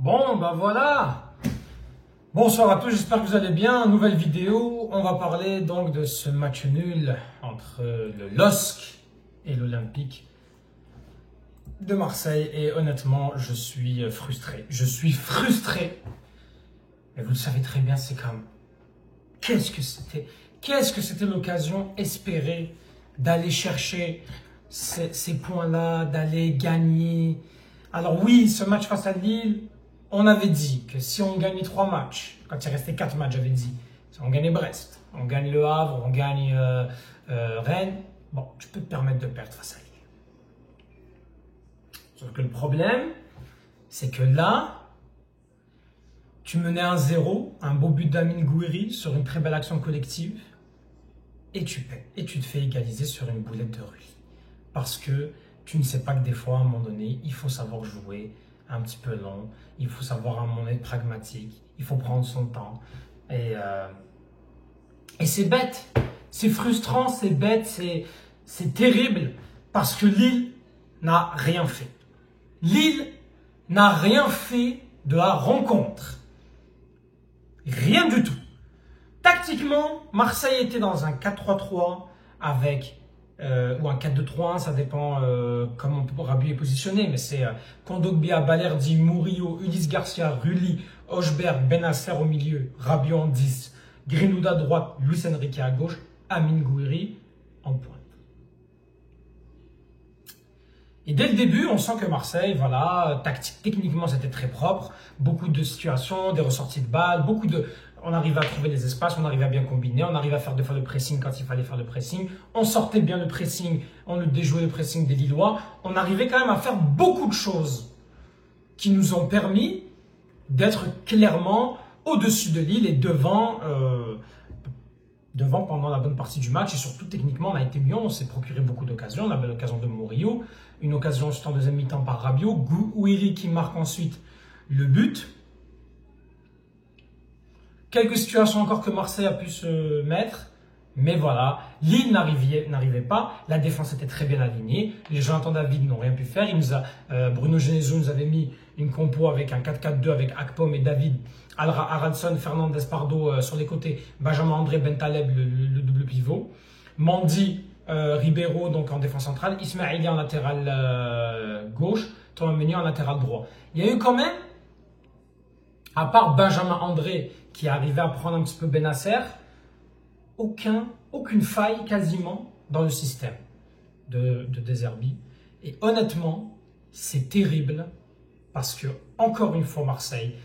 Bon, ben voilà. Bonsoir à tous, j'espère que vous allez bien. Nouvelle vidéo, on va parler donc de ce match nul entre le LOSC et l'Olympique de Marseille. Et honnêtement, je suis frustré. Je suis frustré. Mais vous le savez très bien, c'est comme... Qu'est-ce que c'était l'occasion espérée d'aller chercher ces points-là, d'aller gagner. Alors oui, ce match face à Lille, on avait dit que si on gagnait 3 matchs, quand il restait 4 matchs, j'avais dit, si on gagnait Brest, on gagne Le Havre, on gagne Rennes, bon, tu peux te permettre de perdre face à Lille. Sauf que le problème, c'est que là, tu menais 1-0, un beau but d'Amine Gouiri sur une très belle action collective, et tu paies. Et tu te fais égaliser sur une boulette de Rulli. Parce que tu ne sais pas que des fois, à un moment donné, il faut savoir jouer un petit peu long, il faut savoir à un moment donné être pragmatique, il faut prendre son temps. Et c'est bête, c'est frustrant, c'est bête, c'est terrible, parce que Lille n'a rien fait. Lille n'a rien fait de la rencontre. Rien du tout. Tactiquement, Marseille était dans un 4-3-3 avec ou un 4-2-3-1, ça dépend comment Rabiot est positionné, mais c'est Kondogbia, Balerdi, Murillo, Ulysse Garcia, Rulli, Hochberg, Benasser au milieu, Rabiot en 10, Greenwood à droite, Luis Enrique à gauche, Amine Gouiri en pointe. Et dès le début, on sent que Marseille, voilà, techniquement c'était très propre, beaucoup de situations, des ressorties de balles, on arrivait à trouver les espaces, on arrivait à bien combiner, on arrivait à faire des fois le pressing quand il fallait faire le pressing, on sortait bien le pressing, on le déjouait le pressing des Lillois, on arrivait quand même à faire beaucoup de choses qui nous ont permis d'être clairement au-dessus de Lille et devant pendant la bonne partie du match, et surtout techniquement on a été mieux, on s'est procuré beaucoup d'occasions. On avait l'occasion de Murillo, une occasion juste en deuxième mi-temps par Rabiot, Gouiri qui marque ensuite le but. Quelques situations encore que Marseille a pu se mettre, mais voilà, Lille n'arrivait pas, la défense était très bien alignée, les Jonathan David n'ont rien pu faire, Bruno Genesio nous avait mis une compo avec un 4-4-2 avec Akpom et David, Aradson, Fernandez Pardo sur les côtés, Benjamin André, Bentaleb le double pivot, Mandy, Ribeiro donc en défense centrale, Ismaili en latéral gauche, Thomas Meunier en latéral droit. Il y a eu quand même, à part Benjamin André qui arrivait à prendre un petit peu Benasser, aucune faille quasiment dans le système de De Zerbi. Et honnêtement, c'est terrible parce que, encore une fois, Marseille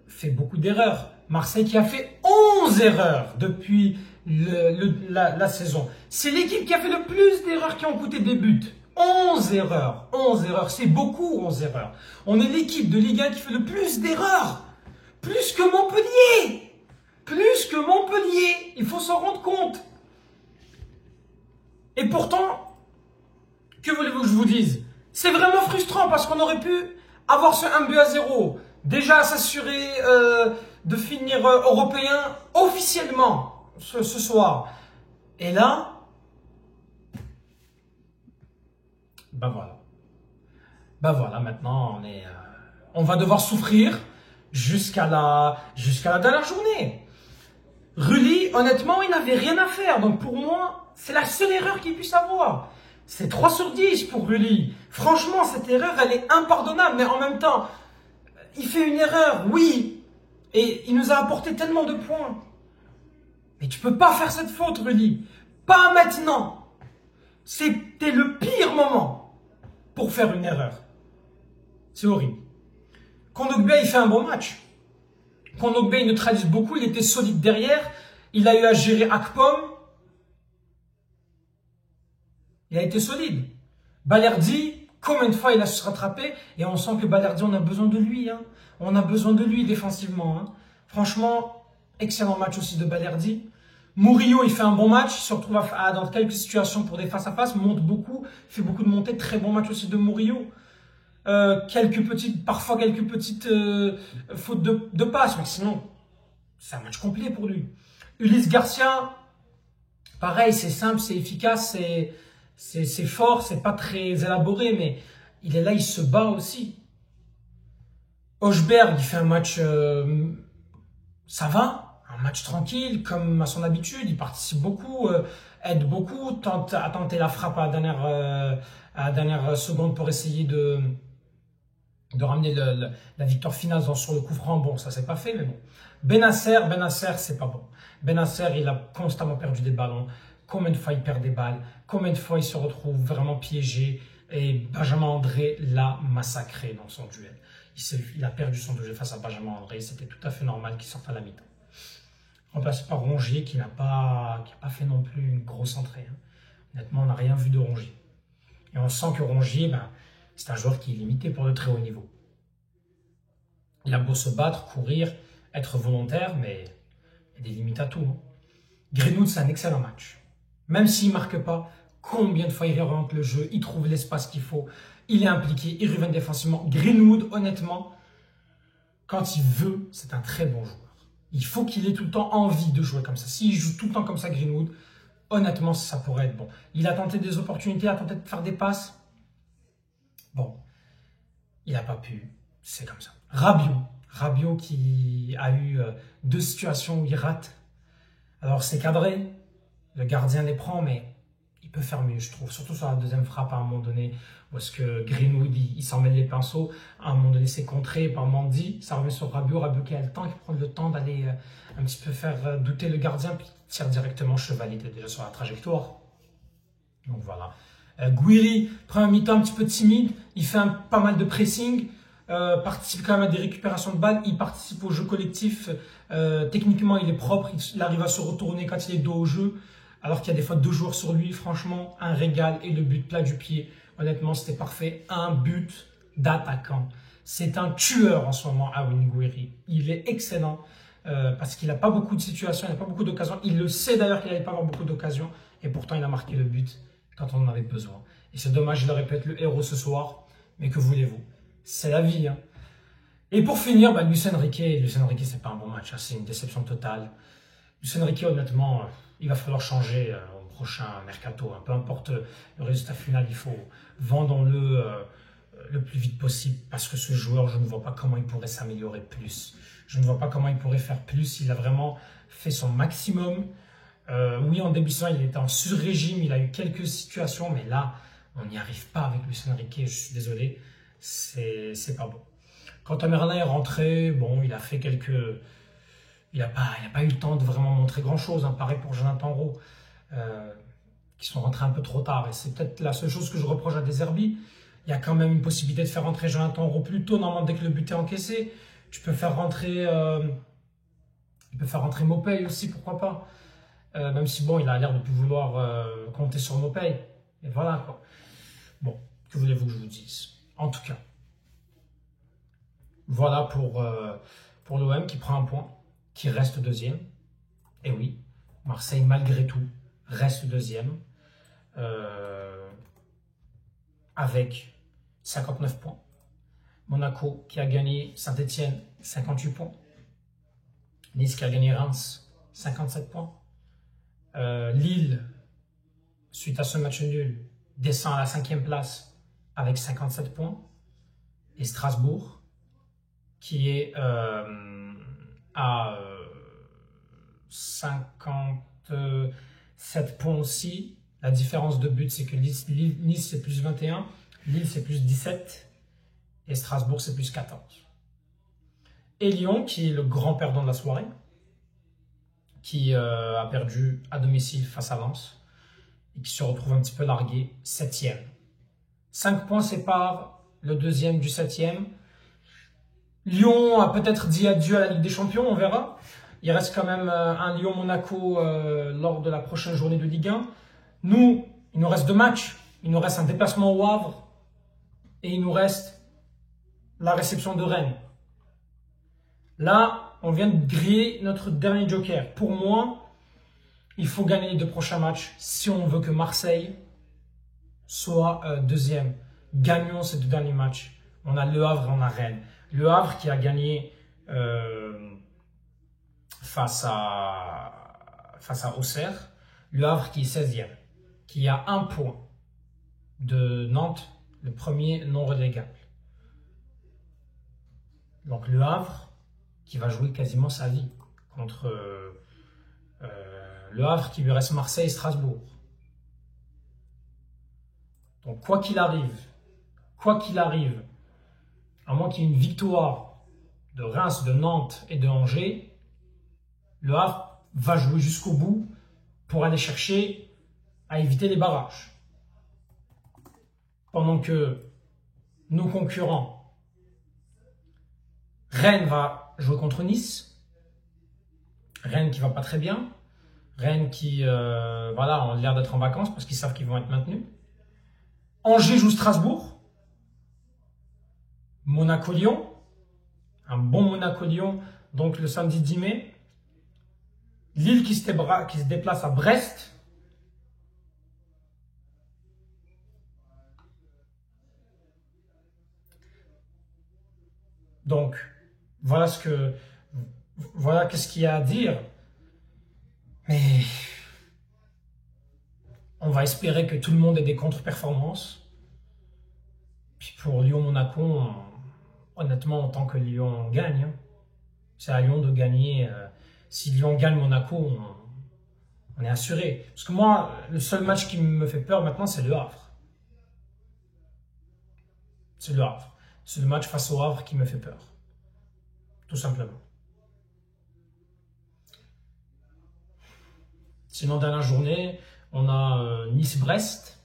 fait beaucoup d'erreurs. Marseille qui a fait 11 erreurs depuis la saison. C'est l'équipe qui a fait le plus d'erreurs qui ont coûté des buts. 11 erreurs. 11 erreurs, c'est beaucoup 11 erreurs. On est l'équipe de Ligue 1 qui fait le plus d'erreurs. Plus que Montpellier. Plus que Montpellier. Il faut s'en rendre compte. Et pourtant, que voulez-vous que je vous dise? C'est vraiment frustrant parce qu'on aurait pu avoir ce 1-0. Déjà s'assurer de finir européen officiellement ce soir. Et là, ben voilà. Ben voilà, maintenant on va devoir souffrir jusqu'à la dernière journée. Rulli, honnêtement, il n'avait rien à faire. Donc pour moi, c'est la seule erreur qu'il puisse avoir. C'est 3 sur 10 pour Rulli. Franchement, cette erreur, elle est impardonnable. Mais en même temps, il fait une erreur, oui. Et il nous a apporté tellement de points. Mais tu peux pas faire cette faute, Rulli. Pas maintenant. C'était le pire moment pour faire une erreur. C'est horrible. Kondogbia, il fait un bon match. Kondogbia, il neutralise beaucoup, il était solide derrière. Il a eu à gérer Akpom. Il a été solide. Balerdi, combien de fois il a su se rattraper? Et on sent que Balerdi, on a besoin de lui. Hein. On a besoin de lui défensivement. Hein. Franchement, excellent match aussi de Balerdi. Murillo, il fait un bon match. Il se retrouve dans quelques situations pour des face-à-face. Monte beaucoup, fait beaucoup de montées. Très bon match aussi de Murillo. Parfois quelques petites fautes de passe, mais sinon, c'est un match complet pour lui. Ulysse Garcia, pareil, c'est simple, c'est efficace, c'est fort, c'est pas très élaboré, mais il est là, il se bat aussi. Hochberg, il fait un match, ça va, un match tranquille, comme à son habitude. Il participe beaucoup, aide beaucoup, tente à tenter la frappe à la dernière seconde pour essayer de ramener la victoire finale sur le coup franc. Bon, ça s'est pas fait, mais bon. Benasser, c'est pas bon. Benasser, il a constamment perdu des ballons. Combien de fois il perd des balles? Combien de fois il se retrouve vraiment piégé? Et Benjamin André l'a massacré dans son duel. Il a perdu son duel face à Benjamin André. C'était tout à fait normal qu'il sorte à la mi-temps. Remplacé par Rongier qui n'a pas fait non plus une grosse entrée. Hein. Honnêtement, on n'a rien vu de Rongier. Et on sent que Rongier, c'est un joueur qui est limité pour le très haut niveau. Il a beau se battre, courir, être volontaire, mais il y a des limites à tout. Hein. Greenwood, c'est un excellent match. Même s'il ne marque pas, combien de fois il réoriente le jeu, il trouve l'espace qu'il faut, il est impliqué, il revient défensivement. Greenwood, honnêtement, quand il veut, c'est un très bon joueur. Il faut qu'il ait tout le temps envie de jouer comme ça. S'il joue tout le temps comme ça, Greenwood, honnêtement, ça pourrait être bon. Il a tenté des opportunités, il a tenté de faire des passes. Bon, il n'a pas pu, c'est comme ça. Rabiot qui a eu 2 situations où il rate. Alors c'est cadré, le gardien les prend, mais il peut faire mieux, je trouve. Surtout sur la deuxième frappe à un moment donné, où est-ce que Greenwood, il s'en mêle les pinceaux. À un moment donné, c'est contré par Mendy, ça revient sur Rabiot qui a le temps, qui prend le temps d'aller un petit peu faire douter le gardien, puis il tire directement. Chevalier était déjà sur la trajectoire. Donc voilà. Guiri prend un mi-temps un petit peu timide, il fait pas mal de pressing, participe quand même à des récupérations de balles, il participe au jeu collectif, techniquement il est propre, il arrive à se retourner quand il est dos au jeu, alors qu'il y a des fois 2 joueurs sur lui. Franchement, un régal, et le but plat du pied, honnêtement c'était parfait, un but d'attaquant. C'est un tueur en ce moment, Awin Guiri. Il est excellent parce qu'il n'a pas beaucoup de situations, il n'a pas beaucoup d'occasions, il le sait d'ailleurs qu'il n'allait pas avoir beaucoup d'occasions, et pourtant il a marqué le but quand on en avait besoin. Et c'est dommage, je le répète, le héros ce soir, mais que voulez-vous? C'est la vie. Hein. Et pour finir, Luis Enrique, c'est pas un bon match, hein, c'est une déception totale. Luis Enrique, honnêtement, il va falloir changer au prochain mercato. Hein. Peu importe le résultat final, il faut vendons-le le plus vite possible, parce que ce joueur, je ne vois pas comment il pourrait s'améliorer plus. Je ne vois pas comment il pourrait faire plus. Il a vraiment fait son maximum. Oui, en début de saison, il était en sur-régime, il a eu quelques situations, mais là, on n'y arrive pas avec Luis Enrique, je suis désolé, c'est pas bon. Quand Merlin est rentré, bon, il a fait quelques... Il n'a pas eu le temps de vraiment montrer grand-chose, hein. Pareil pour Jonathan Rowe, qui sont rentrés un peu trop tard, et c'est peut-être la seule chose que je reproche à De Zerbi. Il y a quand même une possibilité de faire rentrer Jonathan Rowe plus tôt, normalement, dès que le but est encaissé. Tu peux faire rentrer... il peut faire rentrer Mopey aussi, pourquoi pas. Même si bon, il a l'air de plus vouloir compter sur Mopey. Et voilà quoi. Bon, que voulez-vous que je vous dise? En tout cas, voilà pour l'OM qui prend un point, qui reste deuxième. Et oui, Marseille malgré tout reste deuxième avec 59 points. Monaco qui a gagné Saint-Etienne, 58 points. Nice qui a gagné Reims, 57 points. Lille, suite à ce match nul, descend à la 5e place avec 57 points. Et Strasbourg, qui est à 57 points aussi. La différence de but, c'est que Nice c'est plus 21, Lille c'est plus 17 et Strasbourg c'est plus 14. Et Lyon, qui est le grand perdant de la soirée, qui a perdu à domicile face à Lens et qui se retrouve un petit peu largué, 7e. 5 points séparent le deuxième du 7e. Lyon a peut-être dit adieu à la Ligue des Champions, on verra. Il reste quand même un Lyon-Monaco lors de la prochaine journée de Ligue 1. Nous, il nous reste 2 matchs. Il nous reste un déplacement au Havre et il nous reste la réception de Rennes. Là, on vient de griller notre dernier joker. Pour moi, il faut gagner les 2 prochains matchs si on veut que Marseille soit deuxième. Gagnons ces 2 derniers matchs. On a Le Havre et on a Rennes. Le Havre qui a gagné face à Auxerre. Le Havre qui est 16e, qui a 1 point de Nantes, le premier non relégable. Donc Le Havre qui va jouer quasiment sa vie contre Le Havre qui lui reste Marseille et Strasbourg. Donc quoi qu'il arrive, à moins qu'il y ait une victoire de Reims, de Nantes et de Angers, Le Havre va jouer jusqu'au bout pour aller chercher à éviter les barrages. Pendant que nos concurrents, Rennes va jouer contre Nice. Rennes qui va pas très bien. Rennes qui voilà, ont l'air d'être en vacances parce qu'ils savent qu'ils vont être maintenus. Angers joue Strasbourg. Monaco-Lyon. Un bon Monaco-Lyon, donc le samedi 10 mai. Lille qui se déplace à Brest. Donc, voilà qu'est-ce qu'il y a à dire. Mais on va espérer que tout le monde ait des contre-performances. Puis pour Lyon-Monaco, honnêtement, tant que Lyon gagne, c'est à Lyon de gagner. Si Lyon gagne Monaco, on est assuré. Parce que moi, le seul match qui me fait peur maintenant, c'est Le Havre. C'est Le Havre. C'est le match face au Havre qui me fait peur. Tout simplement. Sinon, dans la journée, on a Nice-Brest.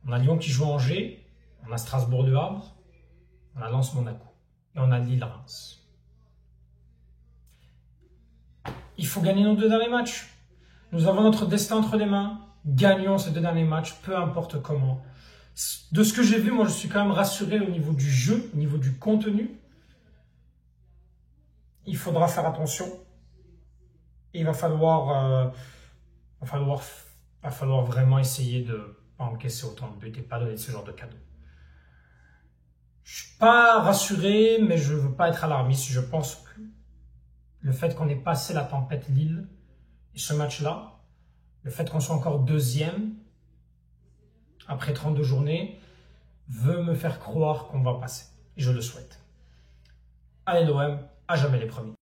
On a Lyon qui joue Angers. On a Strasbourg-Le Havre. On a Lens-Monaco. Et on a Lille-Reims. Il faut gagner nos 2 derniers matchs. Nous avons notre destin entre les mains. Gagnons ces 2 derniers matchs, peu importe comment. De ce que j'ai vu, moi, je suis quand même rassuré au niveau du jeu, au niveau du contenu. Il faudra faire attention. Et il va falloir vraiment essayer de ne pas encaisser autant de buts et pas donner ce genre de cadeaux. Je ne suis pas rassuré, mais je ne veux pas être alarmiste. Je pense que le fait qu'on ait passé la tempête Lille et ce match-là, le fait qu'on soit encore 2e après 32 journées, veut me faire croire qu'on va passer. Et je le souhaite. Allez l'OM, à jamais les premiers.